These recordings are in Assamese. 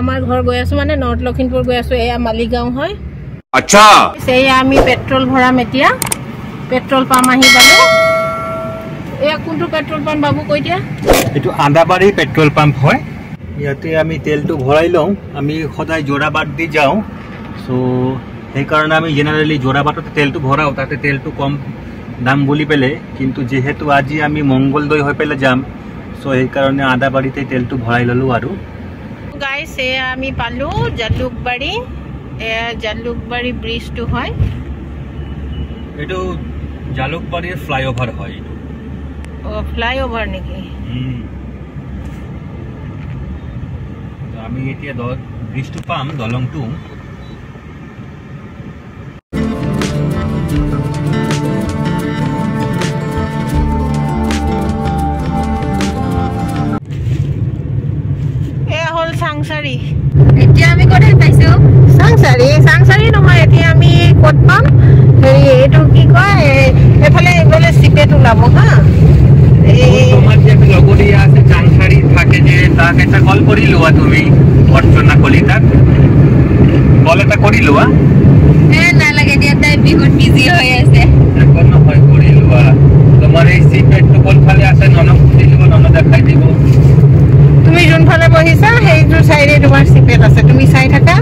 আমাৰ ঘৰ গৈ আছো মানে নৰ্থ লখিমপুৰ গৈ আছো এয়া মালিগাঁও হয় আচ্ছা এয়া আমি পেট্ৰল ভৰাম এতিয়া পেট্ৰল পাম্প আহি পালো এয়া কোনটো পেট্ৰল পাম্প বাবু কৈ দিয়া এটো আন্দাবাৰী পেট্ৰল পাম্প হয় ইয়াতে আমি তেলটো ভৰাই লওঁ আমি সদায় জোৰাবাট দি যাওঁ সো এই কাৰণে আমি জেনাৰেলি জোৰাবাটতে তেলটো ভৰাও তাতে তেলটো কম দাম বুলি পেলে কিন্তু যেহেতু আজি আমি মঙ্গলদৈ হৈ পেলে যাম সো এই কাৰণে আন্দাবাৰীতে তেলটো ভৰাই ললো আৰু গাইস এয়া আমি পালো জালুকবাৰী এয়া জালুকবাৰী ব্ৰিজটো হয় এটো জালুকবাৰীৰ ফ্লাইওভাৰ হয় ও ফ্লাইওভাৰ নেকি আমি এতিয়া ব্ৰিজটো পাম দলংটো এ হল সাংসাৰী এতিয়া আমি কোথায় পাইছো সাংসাৰী নহয় এতিয়া আমি ক'ত পাম হেৰি এইটো কি কয় এফালে এফালে সিপেট ওলাব হা তোমার যে লগরিয়া আছে চাংসারি থাকে যে তাকে একটা কল করি লোয়া তুমি অর্চনা কলিতাক কল এটা করি লোয়া না লাগে দিয়া তাই বিহুত বিজি হয়ে আছে এখন হয় করি লোয়া তোমার এই সিপেট তো কল খালি আছে ননক দিলব নন দেখাই দিব তুমি যোন ফালে বহিছা সেইটো সাইডে তোমাৰ সিপেট আছে তুমি চাই থাকা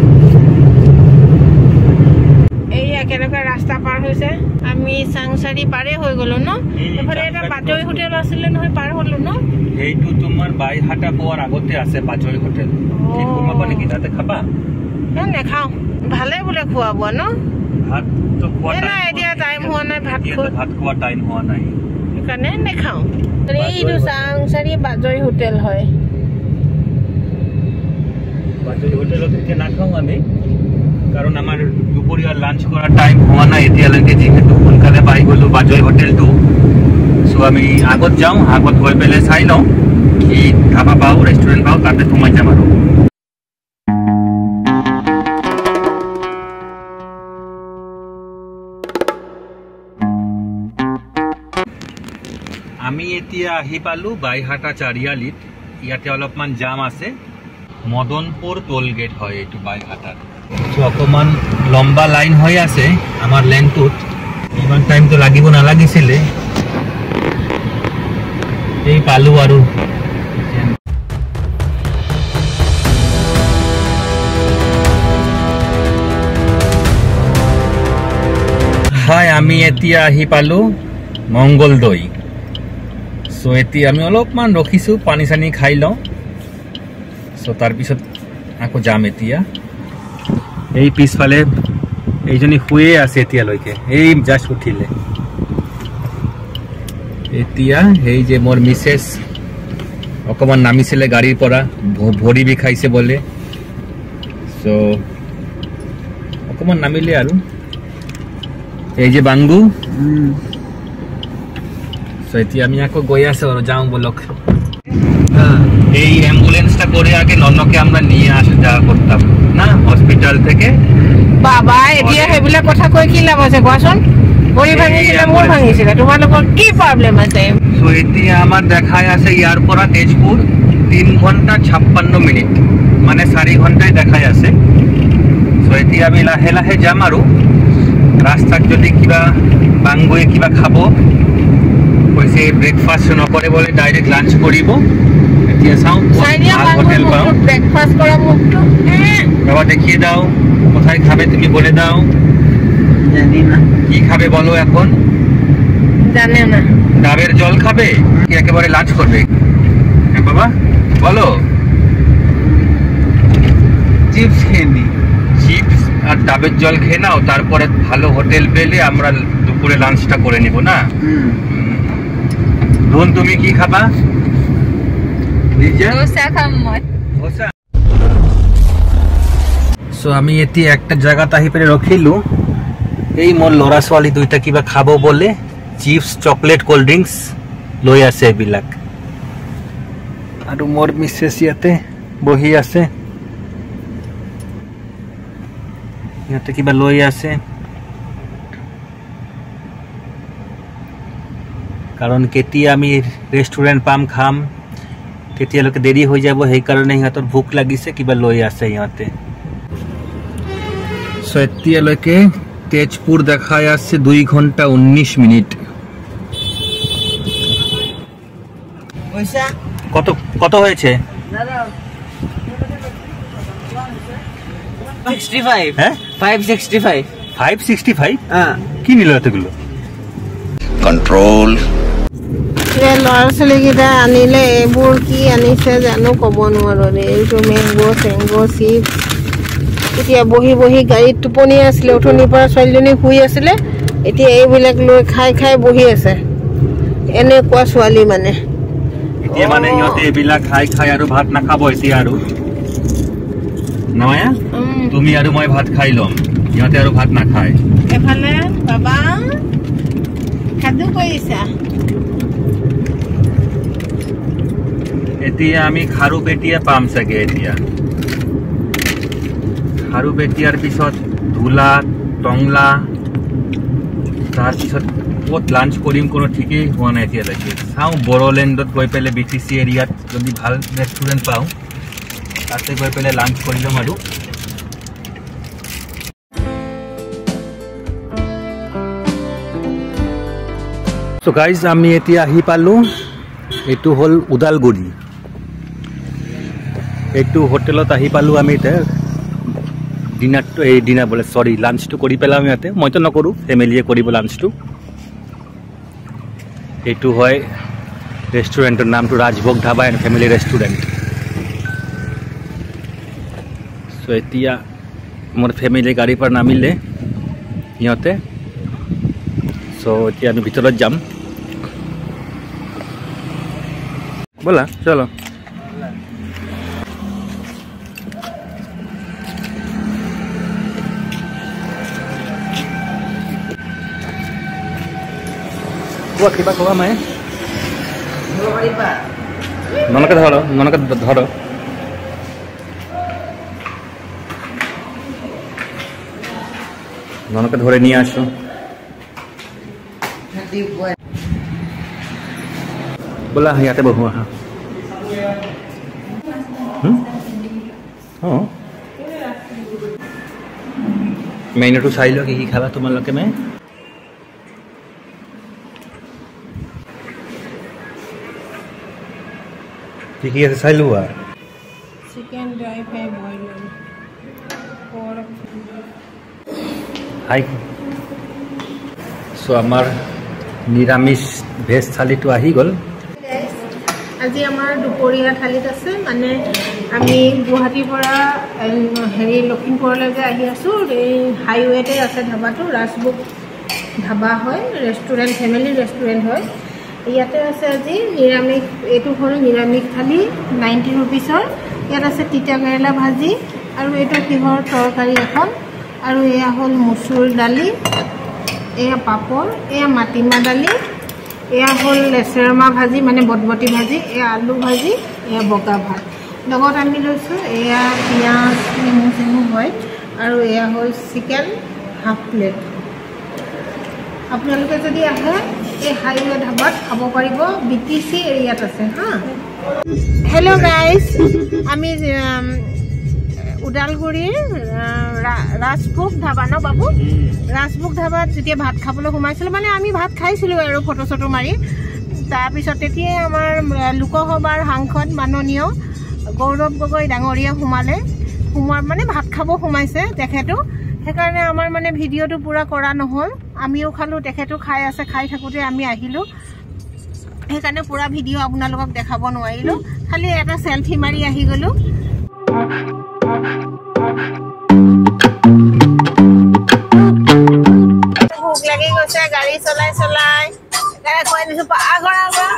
এইয়া কেনেকুৱা ৰাস্তা পাৰ হৈছে আমি সাংসাৰী পাৰে হৈ গলো ন এফালে এটা বাজৈ হোটেল আছিল নহয় পাৰ হলো ন এইটো তোমাৰ বাইহাটা পোৱাৰ আগতে আছে বাজৈ হোটেল কি কোনবা নেকি তাতে খাবা না খাও ভালে বুলে খুৱাব ন ভাত তো খোৱা না এতিয়া টাইম হোৱা নাই ভাত খোৱা টাইম হোৱা নাই কাৰণে নেখাও এইটো সাংসাৰী বাজৈ হোটেল হয় বাজৈ হোটেলত এতিয়া নাখাও আমি কারণ আমার দুপুরিয়া লাঞ্চ করার টাইম হওয়া না এতিয়ালৈকে যেহেতু সোনকালে পাই গলো বাজৈ হোটেলটো সো আমি আগত যাওঁ আগত গৈ পেলাই চাই লওঁ কি ধাবা পাওঁ ৰেষ্টুৰেণ্ট পাওঁ তাতে সোমাই যাম আৰু আমি এতিয়া আহি পালো বাইহাটা চাৰিআলিত ইয়াতে অলপমান জাম আছে মদনপুৰ টোল গেট হয় এইটো বাইহাটাৰ অকমান লম্বা লাইন হৈ আছে আমাৰ লেনটোত ইমান টাইম তো লাগিব নালাগিছিলে এই পালো আৰু হয় আমি এতিয়া আহি পালো মঙ্গলদৈ সো এতিয়া আমি অলপমান ৰখিছো পানী চানী খাই লওঁ সো তাৰ পিছত আকৌ যাম এতিয়া এই পিছফালে এইজনী শুয়ে আছে এতিয়ালৈকে এই জাস্ট উঠিলে এতিয়া এই যে মোৰ মিসেস অকমান নামিছিলে গাড়ীৰ পৰা ভৰি বিষাইছে বলে সো অকমান নামিলে আৰু এই যে বাংগু সো এতিয়া আমি আকৌ গৈ আছো আৰু যাওঁ বলক এই অ্যাম্বুলেন্সটা করে আগে ননকে আমরা নিয়ে আসা যাওয়া করতাম না হসপিটাল থেকে বাবা এতিয়া হেবিলা কথা কই কি লাভ আছে কোৱাচোন ভৰি ভাঙিছিলে মোৰ ভাঙিছিলে তোমালোকৰ কি প্ৰবলেম আছে সো এতিয়া আমাৰ দেখাই আছে ইয়াৰ পৰা তেজপুৰ 3 ঘন্টা 56 মিনিট মানে 4 ঘন্টাই দেখাই আছে সো এতিয়া আমি লাহে লাহে যাম আৰু ৰাস্তাত যদি কিবা বাংগুয়ে কিবা খাব কৈছে ব্ৰেকফাস্ট নকৰে বলে ডাইৰেক্ট লাঞ্চ কৰিব এতিয়া চাও হোটেল পাও ব্রেকফাস্ট করা মুক্ত বাবা দেখিয়ে দাও কোথায় খাবে তুমি বলে দাও জানি না কি খাবে বলো এখন জানে না ডাবের জল খাবে কি একেবারে লাঞ্চ করবে হ্যাঁ বাবা বলো চিপস খেয়ে চিপস আর ডাবের জল খেয়ে নাও তারপরে ভালো হোটেল পেলে আমরা দুপুরে লাঞ্চটা করে নিব না রোহন তুমি কি খাবা সো আমি এটি একটা জায়গাত আহি পেলে রখিলু এই মোর লৰা ছোৱালী দুইটা কিবা খাব বলে চিপস চকলেট কোল্ড ড্ৰিঙ্কস লৈ আছে এইবিলাক আৰু মোৰ মিসেস ইয়াতে বহি আছে ইয়াতে কিবা লৈ আছে কাৰণ কেতিয়া আমি ৰেস্টুৰেন্ট পাম খাম তেতিয়ালৈকে দেৰি হৈ যাব, সেইকাৰণে সিহঁতৰ ভোক লাগিছে, কিবা লৈ আছে সিহঁতে। চ' এতিয়ালৈকে তেজপুৰ দেখাই আছে 2 ঘণ্টা 19 মিনিট। কত কত হয়েছে? 65 হ্যাঁ 565 565 হ্যাঁ কি নিল এতগুলো? कंट्रोल ল'ৰা ছোৱালীকেইটা আনিলে, এইবোৰ কি আনিছে জানো ক'ব নোৱাৰো। এইটো মেংগ' চেংগ' চিপছ। এতিয়া বহি বহি গাড়ীত টোপনি আছিলে, উঠনিৰ পৰা ছোৱালীজনী শুই আছিলে, এতিয়া এইবিলাক লৈ খাই খাই বহি আছে। এনেকুৱা ছোৱালী মানে। এতিয়া মানে সিহঁতে এইবিলাক খাই খাই আৰু ভাত নাখাব এতিয়া আৰু নয়া তুমি আৰু মই ভাত খাই ল'ম, সিহঁতে আৰু ভাত নাখায়। এফালে বাবা সাধু কৰিছা। এতিয়া আমি খাৰু পেটিয়া পাম চাগে। এতিয়া খাৰু পেটিয়াৰ পিছত ধুলা টংলা, তাৰপিছত ক'ত লাঞ্চ কৰিম কোনো ঠিকেই হোৱা নাই এতিয়ালৈকে। চাওঁ বড়োলেণ্ডত গৈ পেলাই BTC এৰিয়াত যদি ভাল ৰেষ্টুৰেণ্ট পাওঁ তাতে গৈ পেলাই লাঞ্চ কৰি ল'ম আৰু। চ' গাইজ আমি এতিয়া আহি পালোঁ, এইটো হ'ল ওদালগুৰি। এইটো হোটেলত আহি পালোঁ আমি এতিয়া। ডিনাৰটো এই ডিনাৰ বোলে চৰি লাঞ্চটো কৰি পেলাম ইয়াতে। মইতো নকৰোঁ, ফেমিলিয়ে কৰিব লাঞ্চটো। এইটো হয় ৰেষ্টুৰেণ্টৰ নামটো ৰাজভোগ ধাবা এণ্ড ফেমিলি ৰেষ্টুৰেণ্ট। চ' এতিয়া মোৰ ফেমিলি গাড়ীৰ পৰা নামিলে সিহঁতে। চ' এতিয়া আমি ভিতৰত যাম, ব'লা চলো। কোৱা কিবা কোৱা মায়ে। মনকে ধৰো, মনকে ধৰো। মনকে ধরে নিয়ে আসো। बोला ইয়াতে বহু আহা। মেনুটো চাই লো কি কি খাবা তোমালোকে। মে কি কি আছে চাই লোৱা। চিকেন ড্ৰাই ফ্ৰাই বয়েল পৰক। হাই সো আমাৰ নিৰামিষ ভেজ থালিটো আহি গ'ল। আজি আমাৰ দুপৰীয়া থালিত আছে, মানে আমি গুৱাহাটীৰ পৰা হেৰি লখিমপুৰলৈকে আহি আছোঁ। এই হাইৱেতে আছে ধাবাটো, ৰাজভোগ ধাবা হয়, ৰেষ্টুৰেণ্ট ফেমিলি ৰেষ্টুৰেণ্ট হয়। ইয়াতে আছে আজি নিৰামিষ। এইটো হ'ল নিৰামিষ থালি 90 ৰুপিছৰ। ইয়াত আছে তিতা কেৰেলা ভাজি আৰু এইটো কিহৰ তৰকাৰী এখন, আৰু এয়া হ'ল মচুৰ দালি, এয়া পাপৰ, এয়া মাটিমাহ দালি, এয়া হ'ল লেচেৰামাহ ভাজি মানে বটবটি ভাজি, এয়া আলু ভাজি, এয়া বগা ভাত। লগত আমি লৈছোঁ এয়া পিঁয়াজ নেমু চেমু হয়, আৰু এয়া হ'ল চিকেন হাফ প্লেট। আপোনালোকে যদি আহে এই হাইৱে ধাবাত খাব পাৰিব, BTC এৰিয়াত আছে হা। হেল্ল' গাইজ, আমি ওদালগুৰিৰ ৰাজভোগ ধাবা ন বাবু, ৰাজভোগ ধাবাত যেতিয়া ভাত খাবলৈ সোমাইছিলোঁ, মানে আমি ভাত খাইছিলোঁ আৰু ফটো চটো মাৰি। তাৰপিছত তেতিয়াই আমাৰ লোকসভাৰ সাংসদ মাননীয় গৌৰৱ গগৈ ডাঙৰীয়া সোমোৱাৰ মানে ভাত খাব সোমাইছে তেখেতো। সেইকাৰণে আমাৰ মানে ভিডিঅ'টো পূৰা কৰা নহ'ল। আমিও খালোঁ, তেখেতো খাই আছে, খাই থাকোঁতে আমি আহিলোঁ। সেইকাৰণে পূৰা ভিডিঅ' আপোনালোকক দেখাব নোৱাৰিলোঁ, খালি এটা চেলফি মাৰি আহি গ'লোঁ। ভোক লাগি গৈছে গাড়ী চলাই চলাই, সেইকাৰণে খুৱাই দিছোঁ পাগৰা পৰা।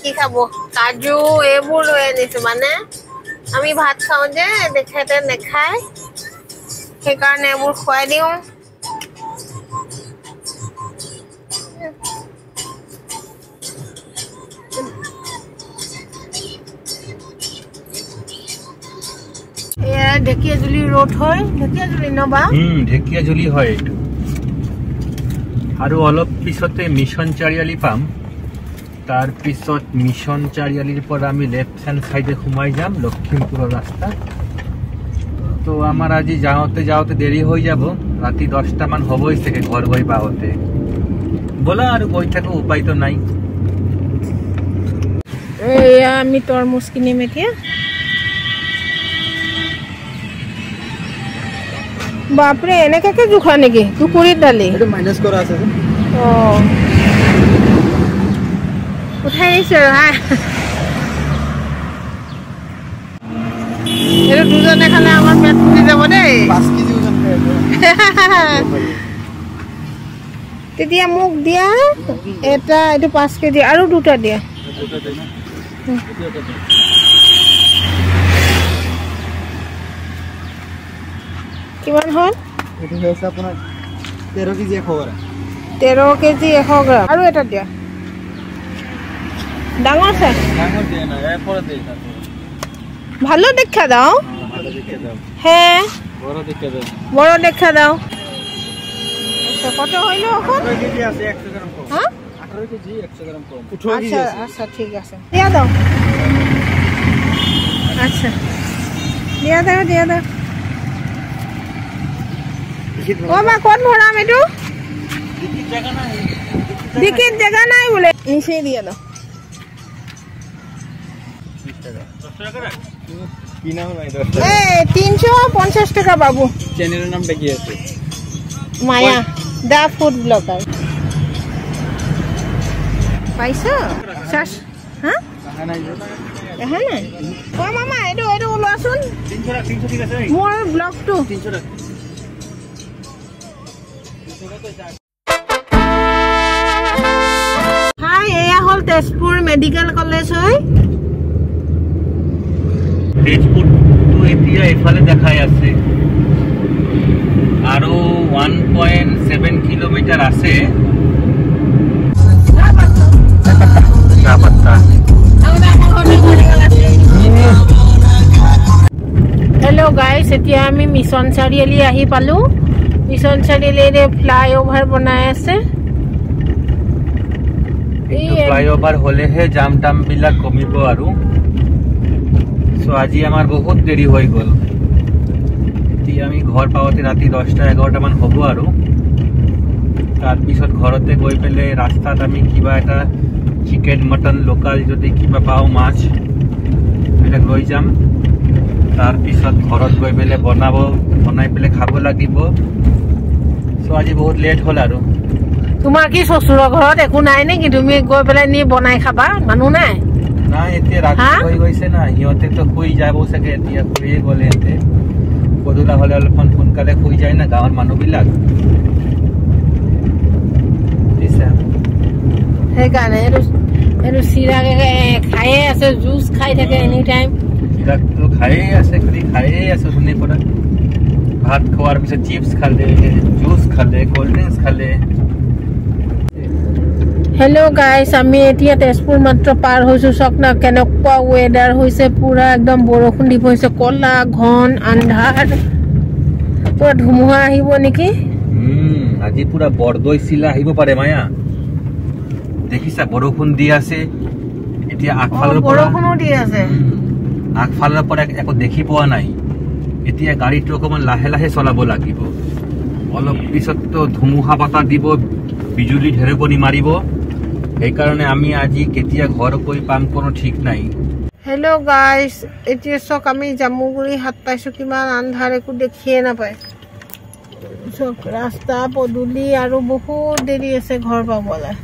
কি খাব, কাজু এইবোৰ লৈ আনিছোঁ। মানে আমি ভাত খাওঁ যে তেখেতে নেখায়, সেইকাৰণে এইবোৰ খুৱাই দিওঁ। এয়া ঢেকীয়াজুলি ৰোড হয়, ঢেকীয়াজুলি নবা ঢেকীয়াজুলি হয় এইটো। আৰু অলপ পিছতে মিছন চাৰিআলি পাম তাৰ পিছত মিছন চাৰিআলিৰ পৰা আমি লেফট হ্যান্ড সাইডে সোমাই যাম লখিমপুৰৰ ৰাস্তা তো আমাৰ আজি যাওঁতে দেৰি হৈ যাব ৰাতি 10টা মান হ'বই চাগে ঘৰ গৈ পাওঁতে বলা আৰু গৈ থাকো উপায়তো নাই এয়া আমি তৰমুজ কিনিম এতিয়া বাপৰে এনেকাকে জোখা নেকি দুপুৰীত দালি এটা মাইনাস করা আছে অ উঠাইছে হা এর দুজনে খালে আমার পেট ফুলে যাব দেই 5 কেজি ওজন তেতিয়া মোক দিয়া এটা এটো 5 কেজি আৰু দুটা দিয়া কিমান হল এটো হইছে আপোনাৰ 13 কেজি 100 গ্ৰাম 13 কেজি 100 গ্ৰাম আৰু এটা দিয়া ডাঙৰ আছে ডাঙৰ দিয়ে না এ পরে দেই না ভালো দেখা দাও ভালো দেখে দাও হ্যাঁ বড় দেখে দাও বড় দেখা দাও আচ্ছা কত হইল এখন 18 কেজি আছে 100 গ্রাম কম হ্যাঁ 18 কেজি 100 গ্রাম কম 18 কেজি আচ্ছা আছে আচ্ছা ঠিক আছে দিয়া দাও আচ্ছা দিয়া দাও ও মা কোন ভরাম এটু দিকির জায়গা নাই বলে নিচে দিয়ে দাও 20 টাকা 10 টাকা রাখ কি নাম নাই 10 টাকা এই 350 টাকা বাবু চ্যানেলের নামটা কি আছে মায়া দা ফুড ব্লগার পয়সা শাস হ্যাঁ টাকা নাই হ্যাঁ না ও মামা এটু ওলাসুন 300 টাকা 300 ঠিক আছে মোর ব্লগ টু 300 টাকা হাই এয়া হল তেজপুৰ মেডিকেল কলেজ হয় তেজপুৰটো এতিয়া এফালে দেখাই আছে আৰু 1.7 কিলোমিটাৰ আছে চাহপাত্তা হেল্ল' গাইছ এতিয়া আমি মিছন চাৰিআলি আহি পালো মিছন চাৰিআলিৰে ফ্লাইঅভাৰ বনাই আছে ফ্লাইঅভাৰ হলেহে জাম টাম বিলাক কমিব আৰু সো আজি আমাৰ বহুত দেৰি হৈ গ'ল এতিয়া আমি ঘৰ পাওঁতে ৰাতি 10টা 11টা মান হ'ব আৰু তাৰ পিছত ঘৰতে গৈ পেলে ৰাস্তাত আমি কিবা এটা চিকেন মটন লোকাল যদি কিবা পাওঁ মাছ এটা লৈ যাম তাৰ পিছত ঘৰত গৈ পেলে বনাই পেলে খাব লাগিব সো আজি বহুত লেট হ'ল আৰু তোমাৰ কি শ্বশুৰৰ ঘৰত একো নাই নেকি তুমি গৈ পেলাই নি বনাই খাবা মানুহ নাই নাই এতিয়া ৰাতি হৈ গৈছে না সিহঁতে তো শুই যাব চাগে এতিয়া শুইয়ে গ'লে এতে গধূলা হ'লে অলপমান সোনকালে শুই যায় না গাঁৱৰ মানুহবিলাক সেইকাৰণে এইটো চিৰাকে খায়ে আছে জুচ খাই থাকে এনি টাইম চিৰাকটো খায়ে আছে শুনি পৰা ভাত খোৱাৰ পিছত চিপছ খালে জুচ খালে কোল্ড ড্ৰিংকছ খালে হেল্ল' গাইছ আমি এতিয়া তেজপুৰ মাত্ৰ পাৰ হৈছো চাওক না কেনেকুৱা ৱেডাৰ হৈছে পুৰা একদম বৰষুণ দিব হৈছে কলা ঘন আন্ধাৰ পুৰা ধুমুহা আহিব নেকি আজি পুৰা বৰদৈ চিলা আহিব পাৰে মায়া দেখিছা বৰষুণ দি আছে এতিয়া আগফালৰ পৰা বৰষুণো দি আছে আগফালৰ পৰা একো দেখি পোৱা নাই এতিয়া গাড়ীটো অকমান লাহে লাহে চলাব লাগিব অলপ পিছততো ধুমুহা বতাহ দিব বিজুলী ঢেৰেকনি মাৰিব সেইকাৰণে আমি আজি কেতিয়া ঘৰ গৈ পাম কোনো ঠিক নাই হেল্ল' গাইছ এতিয়া চাওক আমি জামুগুৰি হাত পাইছো কিমান আন্ধাৰ একো দেখিয়ে নাপায় চাওক ৰাস্তা পদূলি আৰু বহুত দেৰি আছে ঘৰ পাবলৈ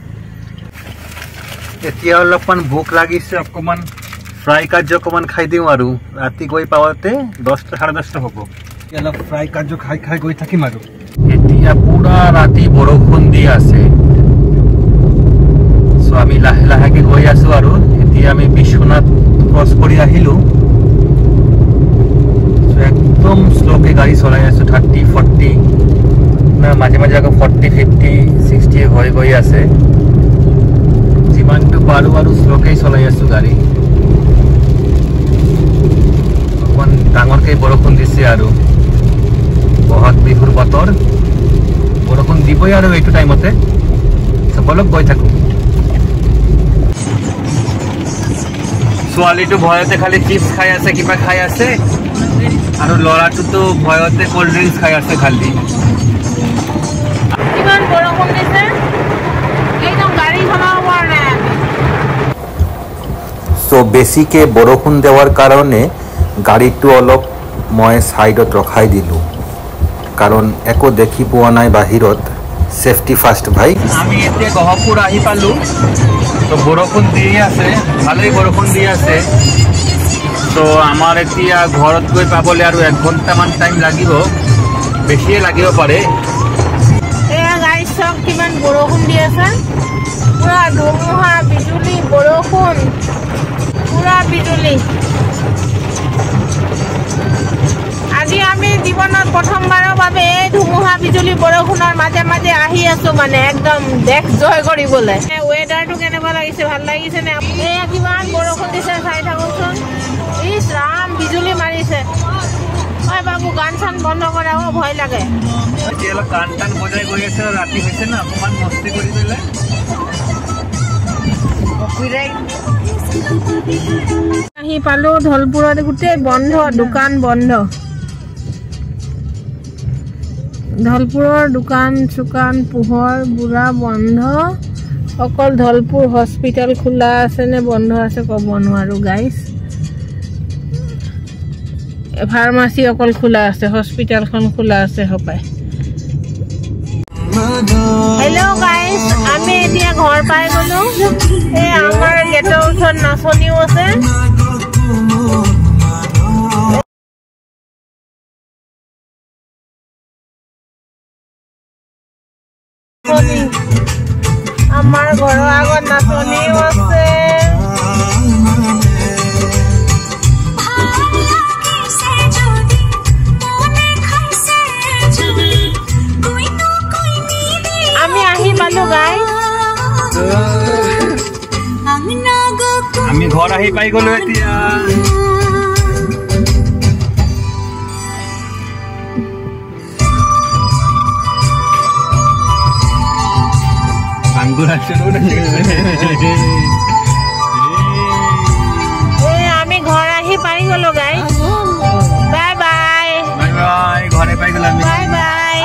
এতিয়া অলপমান ভোক লাগিছে অকমান ফ্ৰাই কাৰ্য অকমান খাই দিওঁ আৰু ৰাতি গৈ পাওঁতে 10টা 10:30 হ'ব অলপ ফ্ৰাই কাৰ্য খাই গৈ থাকিম আৰু এতিয়া পুৰা ৰাতি বৰষুণ দি আছে সো আমি লাহে লাহেকে গৈ আছো আৰু এতিয়া আমি বিশ্বনাথ ক্ৰছ কৰি আহিলো একদম স্লোকে গাড়ী চলাই আছো 30-40 না মাজে মাজে আকৌ 40-50 60 হৈ গৈ আছে যিমানটো পাৰো আৰু স্লোকে চলাই আছো গাড়ী অকমান ডাঙৰকে বৰষুণ দিছে আৰু বহাগ বিহুৰ বতৰ বৰষুণ দিবই আৰু এইটো টাইমতে বলক গৈ থাকো। ছোৱালীটো ভয়তে খালি চিপছ খাই আছে, কিবা খাই আছে, আৰু ল'ৰাটোতো ভয়তে কোল্ড ড্ৰিংকছ খাই আছে খালি। কিমান বৰষুণ দিছে, একদম গাড়ী চলাব পৰা নাই। সো বেছিকে বৰষুণ দেওয়াৰ কাৰণে গাড়ীটো অলপ মই সাইডত ৰখাই দিলোঁ, কাৰণ একো দেখি পোৱা নাই বাহিৰত। সেফটি ফাৰ্ষ্ট ভাই। আমি এতিয়া গহপুৰ আহি পালো, তো বৰষুণ দি আছে, ভালেই বৰষুণ দি আছে। তো আমাৰ এতিয়া ঘৰত গৈ পাবলৈ আৰু 1 ঘণ্টামান টাইম লাগিব, বেছিয়ে লাগিব পাৰে। এয়া গাড়ী চব কিমান বৰষুণ দি আছে, পুৰা ধুমুহা বিজুলী বৰষুণ, পুৰা বিজুলী। আজি আমি জীৱনত প্ৰথমবাৰৰ বাবে এই ধুমুহা বিজুলী বৰষুণৰ মাজে মাজে আহি আছো, মানে একদম দেশ জয় কৰিবলৈ। ৱেডাৰটো কেনেকুৱা লাগিছে, ভাল লাগিছে নে? এয়া কিমান বৰষুণ দিছে চাই থাকোচোন। ইছ ৰাম, বিজুলী মাৰিছে। ঐ বাবু, গান চান বন্ধ কৰা, ভয় লাগে। এতিয়া অলপ গান টান বজাই গৈ আছে, ৰাতি হৈছে না, অকণমান মস্তি কৰি পেলাই। আহি পালো ধলপুৰত, গোটেই বন্ধ, দোকান বন্ধ। ধলপুৰৰ দোকান চোকান পোহৰ বুঢ়া বন্ধ, অকল ধলপুৰ হস্পিটেল খোলা আছে নে বন্ধ আছে ক'ব নোৱাৰো গাইজ। ফাৰ্মাচী অকল খোলা আছে, হস্পিটেলখন খোলা আছে হপায়। হেল্ল' গাইজ, আমি এতিয়া ঘৰ পাই গলো। এই আমাৰ গেটৰ ওচৰত নাচনীও আছে। আমাৰ ঘৰৰ আগত নাচনীও আছে। আমি আহি পালো গাইজ, আমি ঘৰ আহি পাই গলো এতিয়া। আমি ঘৰ আহি পাই গলো গাইজ। বাই বাই, ঘৰে পাই গলো আমি। Bye bye.